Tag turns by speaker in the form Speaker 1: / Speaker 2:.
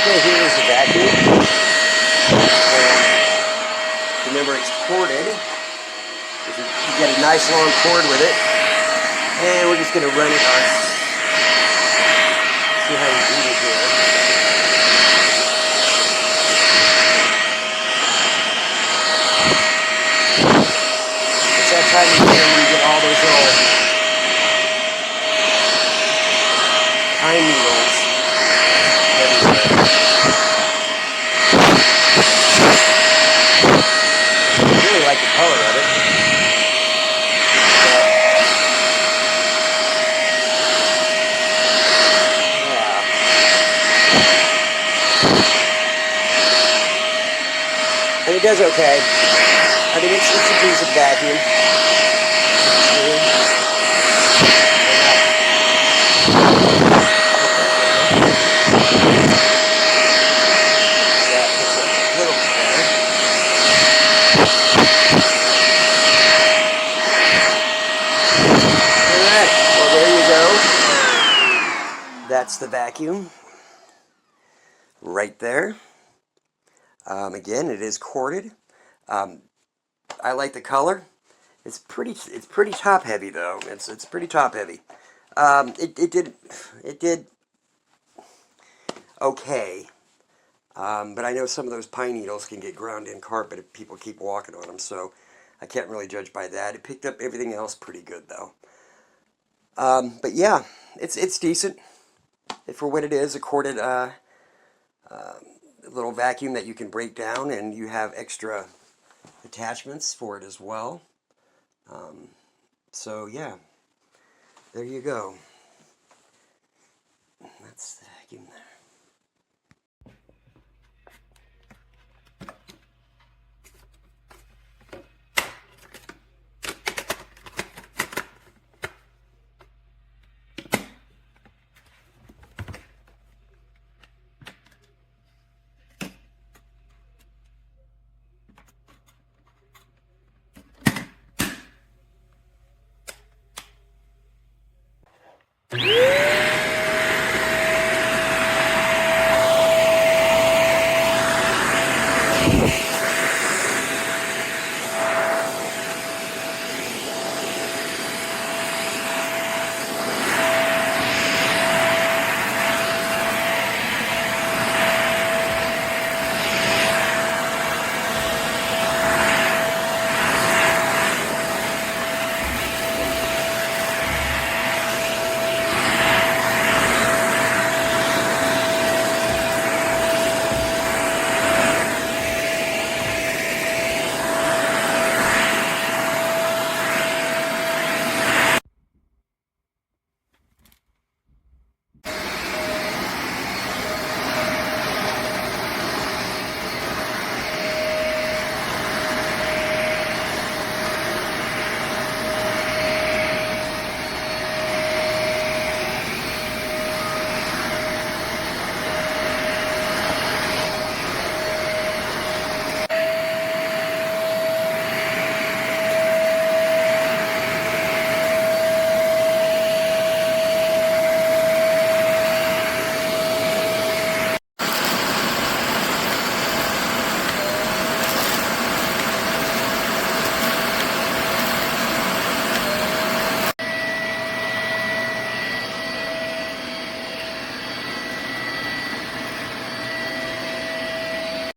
Speaker 1: Okay, here is the vacuum. Remember, it's corded. You get a nice long cord with it. And we're just going to run it on. See how we do it here. It's that time of year when you get all those little pine needles everywhere. I really like the color of it. And it does okay. I mean, it's a decent vacuum. That puts it a little bit better. Alright, well there you go. That's the vacuum. Right there. Again, it is corded. I like the color. It's pretty top heavy though. It's pretty top heavy. It did okay. But I know some of those pine needles can get ground in carpet if people keep walking on them, so I can't really judge by that. It picked up everything else pretty good though. But yeah, it's decent for what it is. A corded little vacuum that you can break down, and you have extra attachments for it as well. So yeah, there you go. That's the vacuum.